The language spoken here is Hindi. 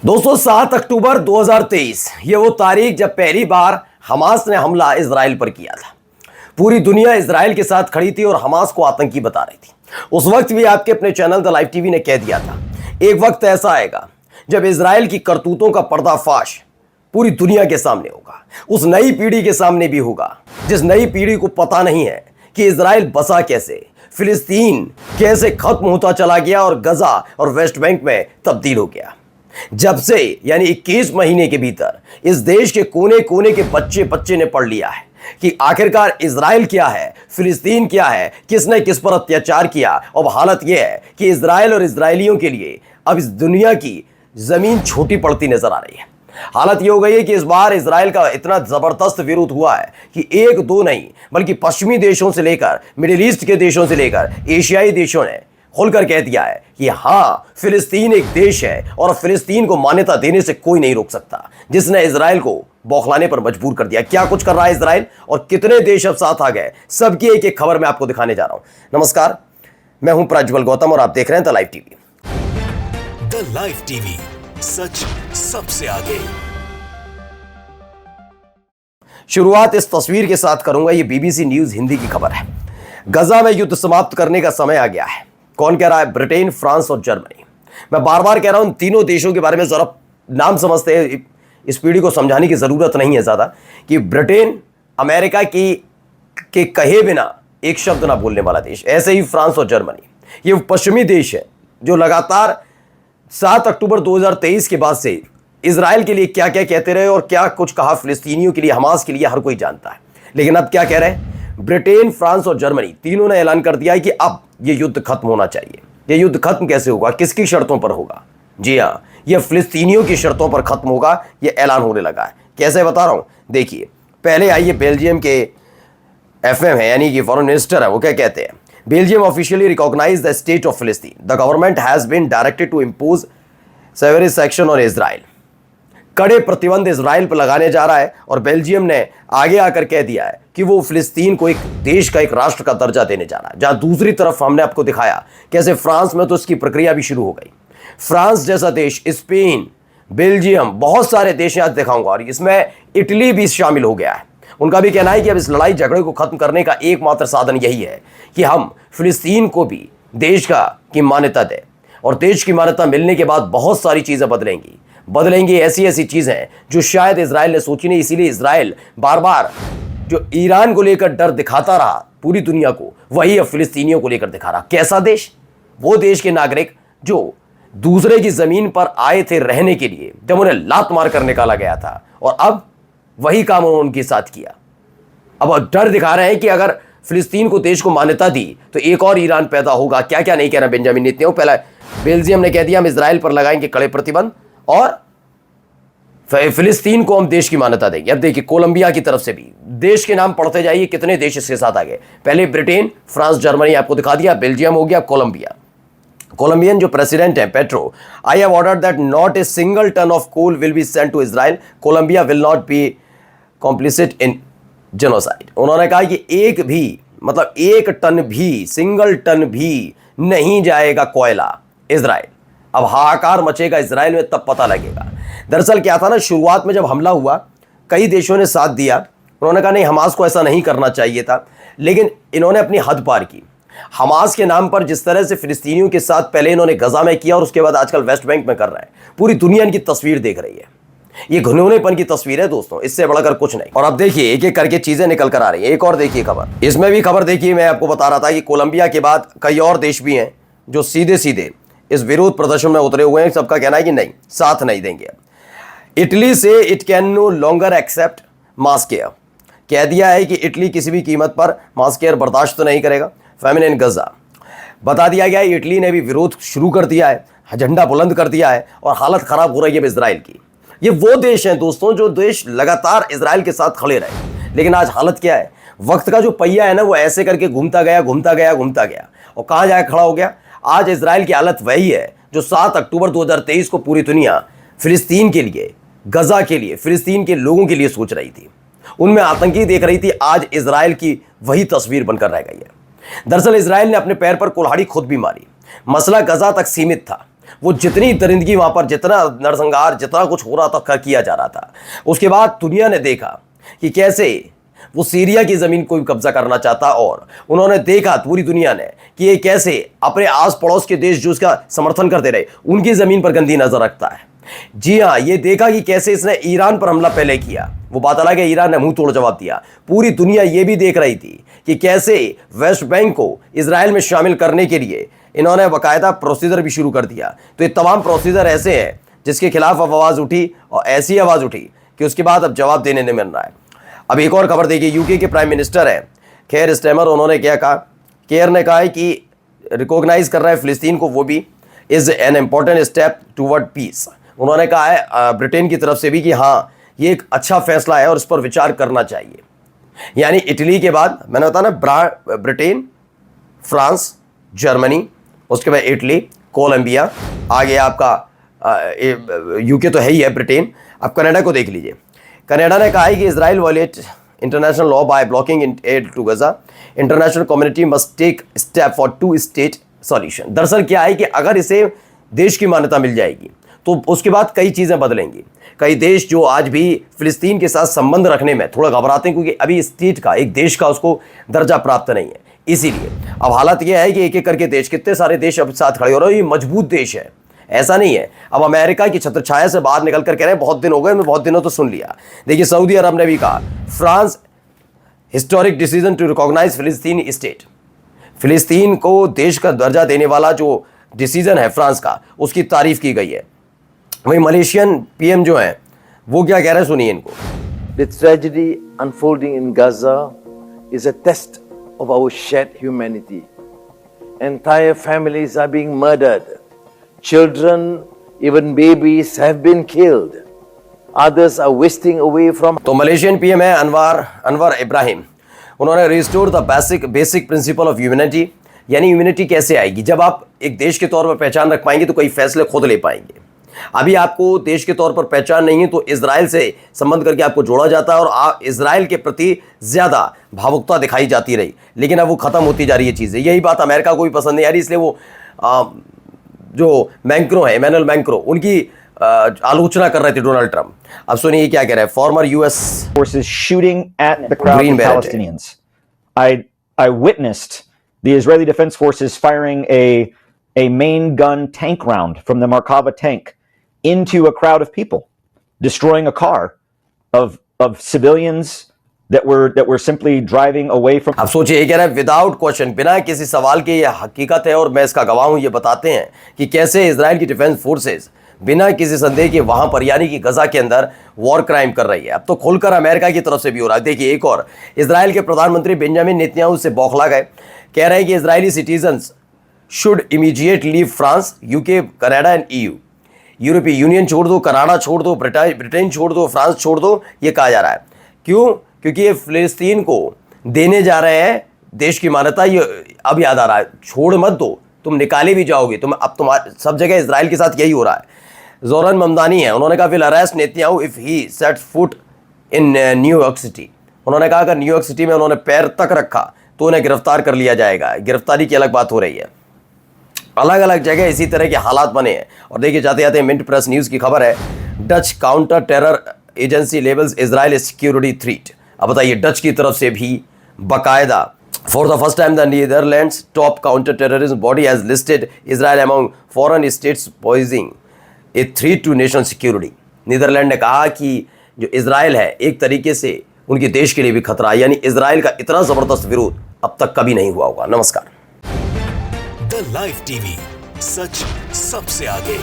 दोस्तों 7 अक्टूबर 2023 ये वो तारीख जब पहली बार हमास ने हमला इजराइल पर किया था। पूरी दुनिया इजराइल के साथ खड़ी थी और हमास को आतंकी बता रही थी। उस वक्त भी आपके अपने चैनल द लाइव टीवी ने कह दिया था, एक वक्त ऐसा आएगा जब इजराइल की करतूतों का पर्दाफाश पूरी दुनिया के सामने होगा, उस नई पीढ़ी के सामने भी होगा जिस नई पीढ़ी को पता नहीं है कि इजराइल बसा कैसे, फिलिस्तीन कैसे खत्म होता चला गया और गजा और वेस्ट बैंक में तब्दील हो गया। जब से यानी 21 महीने के भीतर इस देश के कोने कोने के बच्चे ने पढ़ लिया है कि आखिरकार इजराइल क्या है, फिलिस्तीन क्या है, किसने किस पर अत्याचार किया। अब हालत यह है कि इजराइल और इजरायलियों के लिए अब इस दुनिया की जमीन छोटी पड़ती नजर आ रही है। हालत यह हो गई है कि इस बार इजराइल का इतना जबरदस्त विरोध हुआ है कि एक दो नहीं बल्कि पश्चिमी देशों से लेकर मिडिल ईस्ट के देशों से लेकर एशियाई देशों ने खुलकर कह दिया है कि हाँ, फिलिस्तीन एक देश है और फिलिस्तीन को मान्यता देने से कोई नहीं रोक सकता, जिसने इजराइल को बौखलाने पर मजबूर कर दिया। क्या कुछ कर रहा है इजराइल और कितने देश अब साथ आ गए, सबकी एक एक खबर मैं आपको दिखाने जा रहा हूं। नमस्कार, मैं हूं प्रज्वल गौतम और आप देख रहे हैं the live TV. The live TV, सच सबसे आगे। शुरुआत इस तस्वीर के साथ करूंगा। ये बीबीसी न्यूज हिंदी की खबर है। गजा में युद्ध समाप्त करने का समय आ गया है। कौन कह रहा है? ब्रिटेन, फ्रांस और जर्मनी। मैं बार बार कह रहा हूं, तीनों देशों के बारे में जरा नाम समझते हैं। इस पीढ़ी को समझाने की जरूरत नहीं है ज्यादा कि ब्रिटेन अमेरिका के कहे बिना एक शब्द ना बोलने वाला देश, ऐसे ही फ्रांस और जर्मनी। ये पश्चिमी देश है जो लगातार 7 अक्टूबर 2023 के बाद से इजराइल के लिए क्या क्या कहते रहे और क्या कुछ कहा फिलिस्तीनियों के लिए, हमास के लिए, हर कोई जानता है। लेकिन अब क्या कह रहे हैं? ब्रिटेन, फ्रांस और जर्मनी तीनों ने ऐलान कर दिया है कि अब ये युद्ध खत्म होना चाहिए। ये युद्ध खत्म कैसे होगा, किसकी शर्तों पर होगा? जी हाँ, ये फिलिस्तीनियों की शर्तों पर खत्म होगा। ये ऐलान होने लगा है। कैसे बता रहा हूं, देखिए। पहले आइए, बेल्जियम के एफएम है यानी कि फॉरेन मिनिस्टर है, वो क्या कहते हैं? Belgium officially recognize the state of Palestine. The government has been directed to impose severe sanctions on Israel. कड़े प्रतिबंध इजराइल पर लगाने जा रहा है और बेल्जियम ने आगे आकर कह दिया है कि वो फिलिस्तीन को एक देश का, एक राष्ट्र का दर्जा देने जा रहा है। जहां दूसरी तरफ हमने आपको दिखाया कैसे फ्रांस में तो इसकी प्रक्रिया भी शुरू हो गई। फ्रांस जैसा देश, स्पेन, बेल्जियम, बहुत सारे देश आज दिखाऊंगा और इसमें इटली भी शामिल हो गया है। उनका भी कहना है कि अब इस लड़ाई झगड़े को खत्म करने का एकमात्र साधन यही है कि हम फिलिस्तीन को भी देश की मान्यता दें। और देश की मान्यता मिलने के बाद बहुत सारी चीजें बदलेंगी ऐसी चीजें जो शायद इजराइल ने सोची नहीं। इसीलिए इजराइल बार बार जो ईरान को लेकर डर दिखाता रहा पूरी दुनिया को, वही अब फिलिस्तीनियों को लेकर दिखा रहा। कैसा देश? वो देश के नागरिक जो दूसरे की जमीन पर आए थे रहने के लिए, जब उन्हें लात मार कर निकाला गया था, और अब वही काम उन्होंने उनके साथ किया। अब डर दिखा रहे हैं कि अगर फिलिस्तीन को देश को मान्यता दी तो एक और ईरान पैदा होगा। क्या क्या नहीं कह रहा बेंजामिन नेतन्याहू। पहला बेल्जियम ने कह दिया हम इजराइल पर लगाएंगे कड़े प्रतिबंध और फिलिस्तीन को हम देश की मान्यता देंगे। अब देखिए, कोलंबिया की तरफ से भी देश के नाम पढ़ते जाइए, कितने देश इसके साथ आ गए। पहले ब्रिटेन, फ्रांस, जर्मनी आपको दिखा दिया, बेल्जियम हो गया, कोलंबिया। कोलंबियन जो प्रेसिडेंट है Petro, I have ordered that not a single ton of coal will be sent to Israel. Colombia will not be complicit in genocide. उन्होंने कहा कि एक टन भी, सिंगल टन भी नहीं जाएगा कोयला इजराइल। अब हाहाकार मचेगा इजराइल में, तब पता लगेगा। दरअसल क्या था ना, शुरुआत में जब हमला हुआ कई देशों ने साथ दिया। उन्होंने कहा नहीं, हमास को ऐसा नहीं करना चाहिए था, लेकिन इन्होंने अपनी हद पार की। हमास के नाम पर जिस तरह से फिलिस्तीनियों के साथ पहले इन्होंने गजा में किया और उसके बाद आजकल वेस्ट बैंक में कर रहे हैं, पूरी दुनिया इनकी तस्वीर देख रही है। ये घुनौनेपन की तस्वीर है दोस्तों, इससे बढ़कर कुछ नहीं। और अब देखिए, एक एक करके चीजें निकल कर आ रही है। एक और देखिए खबर, इसमें भी खबर देखिए। मैं आपको बता रहा था कि कोलंबिया के बाद कई और देश भी हैं जो सीधे सीधे इस विरोध प्रदर्शन में उतरे हुए हैं। सबका कहना है कि नहीं, साथ नहीं देंगे। इटली से it can no longer accept mass care. कह दिया है कि इटली किसी भी कीमत पर मास केयर बर्दाश्त नहीं करेगा। फैमिन इन गजा बता दिया गया है। इटली ने भी विरोध शुरू कर दिया है, झंडा बुलंद कर दिया है और हालत खराब हो रही है इजराइल की। ये वो देश हैं दोस्तों जो देश लगातार इजराइल के साथ खड़े रहे, लेकिन आज हालत क्या है? वक्त का जो पहिया है ना, वो ऐसे करके घूमता गया और कहाँ जाकर खड़ा हो गया। आज इजराइल की हालत वही है जो 7 अक्टूबर 2023 को पूरी दुनिया फिलिस्तीन के लिए, गजा के लिए, फिलिस्तीन के लोगों के लिए सोच रही थी, उनमें आतंकी देख रही थी। आज इजराइल की वही तस्वीर बनकर रह गई है। दरअसल इजराइल ने अपने पैर पर कुल्हाड़ी खुद भी मारी। मसला गजा तक सीमित था, वो जितनी दरिंदगी वहां पर, जितना नरसंहार, जितना कुछ हो रहा था, किया जा रहा था, उसके बाद दुनिया ने देखा कि कैसे वो सीरिया की ज़मीन को भी कब्जा करना चाहता, और उन्होंने देखा, पूरी दुनिया ने, कि ये कैसे अपने आस पड़ोस के देश जो उसका समर्थन करते रहे उनकी ज़मीन पर गंदी नज़र रखता है। जी हाँ, ये देखा कि कैसे इसने ईरान पर हमला पहले किया, वो बात अलग है, ईरान ने मुंह तोड़ जवाब दिया। पूरी दुनिया ये भी देख रही थी कि कैसे वेस्ट बैंक को इजराइल में शामिल करने के लिए इन्होंने बाकायदा प्रोसीजर भी शुरू कर दिया। तो ये तमाम प्रोसीजर ऐसे हैं जिसके खिलाफ अब आवाज़ उठी, और ऐसी आवाज़ उठी कि उसके बाद अब जवाब देने नहीं मिल रहा है। अब एक और खबर देखिए, यूके के प्राइम मिनिस्टर हैं केयर स्टेमर, उन्होंने क्या कहा? केयर ने कहा है कि रिकॉग्नाइज कर रहा है फिलिस्तीन को, वो भी is an important step toward peace. उन्होंने कहा है ब्रिटेन की तरफ से भी कि हाँ, ये एक अच्छा फैसला है और इस पर विचार करना चाहिए। यानी इटली के बाद मैंने बताया ना, ब्रिटेन, फ्रांस, जर्मनी, उसके बाद इटली, कोलंबिया, आगे आपका यूके तो है ही है, ब्रिटेन। अब कनाडा को देख लीजिए। कनाडा ने कहा है कि Israel violate international law by blocking aid to Gaza, international community must take step for two state solution. दरअसल क्या है कि अगर इसे देश की मान्यता मिल जाएगी तो उसके बाद कई चीज़ें बदलेंगी। कई देश जो आज भी फिलिस्तीन के साथ संबंध रखने में थोड़ा घबराते हैं, क्योंकि अभी स्टेट का, एक देश का उसको दर्जा प्राप्त नहीं है। इसीलिए अब हालत यह है कि एक एक करके देश, कितने सारे देश अब साथ खड़े हो रहे हैं। ये मजबूत देश है, ऐसा नहीं है। अब अमेरिका की छत्रछाया से बाहर निकल कर कह रहे हैं बहुत दिन हो गए, मैं बहुत दिनों तो सुन लिया। देखिए, सऊदी अरब ने भी कहा, France historic decision to recognise फिलिस्तीन स्टेट, फिलिस्तीन को देश का दर्जा देने वाला जो डिसीजन है फ्रांस का, उसकी तारीफ की गई है। वही मलेशियन पीएम जो है वो क्या कह रहे हैं, सुनिए इनको। The tragedy unfolding in Gaza is a test of our shared humanity. Entire families are being murdered. Children, even babies, have been killed. Others are wasting away from. तो मलेशियन पीएम है अनवर इब्राहिम। उन्होंने restore the basic principle of humanity. यानी ह्यूमैनिटी कैसे आएगी? जब आप एक देश के तौर पर पहचान रख पाएंगे तो कई फैसले खुद ले पाएंगे। अभी आपको देश के तौर पर पहचान नहीं है तो इजराइल से संबंध करके आपको जोड़ा जाता है, और इजराइल के प्रति ज़्यादा भावुकता दिखाई जाती रही, लेकिन अब वो ख़त्म होती जा रही है चीज़ें। यही बात अमेरिका को भी पसंद नहीं आ रही, इसलिए वो जो मैक्रो है, इमैनुअल मैक्रो, उनकी आलोचना कर रहे थे डोनाल्ड ट्रंप। अब सुनिए क्या कह रहे हैं former US forces shooting at the crowd of Palestinians. I witnessed the Israeli Defense Forces firing a main gun tank round from the Merkava tank into a crowd of people, destroying a car of civilians that were simply driving away from. अब सोचिए, ये कह रहे हैं विदाउट क्वेश्चन, बिना किसी सवाल के, ये हकीकत है और मैं इसका गवाह हूं। ये बताते हैं कि कैसे इजराइल की डिफेंस फोर्सेस बिना किसी संदेह के वहां पर, यानी कि गजा के अंदर वॉर क्राइम कर रही है। अब तो खुलकर अमेरिका की तरफ से भी हो रहा है। देखिए, एक और इजराइल के प्रधानमंत्री बेंजामिन नेतन्याहू से बौखला गए, कह रहे हैं कि Israeli citizens should immediate leave France, UK, Canada and EU। यूरोपीय यूनियन छोड़ दो, कनाडा छोड़ दो, ब्रिटेन छोड़ दो, फ्रांस छोड़ दो, ये कहा जा रहा है। क्यों? क्योंकि ये फिलिस्तीन को देने जा रहे हैं देश की मान्यता। ये अब याद आ रहा है, छोड़ मत दो, तुम निकाले भी जाओगे। अब तुम्हारे सब जगह इजराइल के साथ यही हो रहा है। जोरन ममदानी है, उन्होंने कहा will arrest Netanyahu if he set foot in New York city. उन्होंने कहा अगर न्यूयॉर्क सिटी में उन्होंने पैर तक रखा तो उन्हें गिरफ्तार कर लिया जाएगा। गिरफ्तारी की अलग बात हो रही है। अलग अलग जगह इसी तरह के हालात बने हैं। और देखिए, जाते जाते मिंट प्रेस न्यूज़ की खबर है, Dutch counter terror agency levels Israel security threat. अब बताइए, डच की तरफ से भी बाकायदा for the first time the Netherlands top counter terrorism body has listed Israel among foreign states posing a threat to national security. Netherland ने कहा कि जो इजराइल है एक तरीके से उनके देश के लिए भी खतरा है। यानी इजराइल का इतना जबरदस्त विरोध अब तक कभी नहीं हुआ होगा। नमस्कार। द लाइव टीवी, सच सबसे आगे।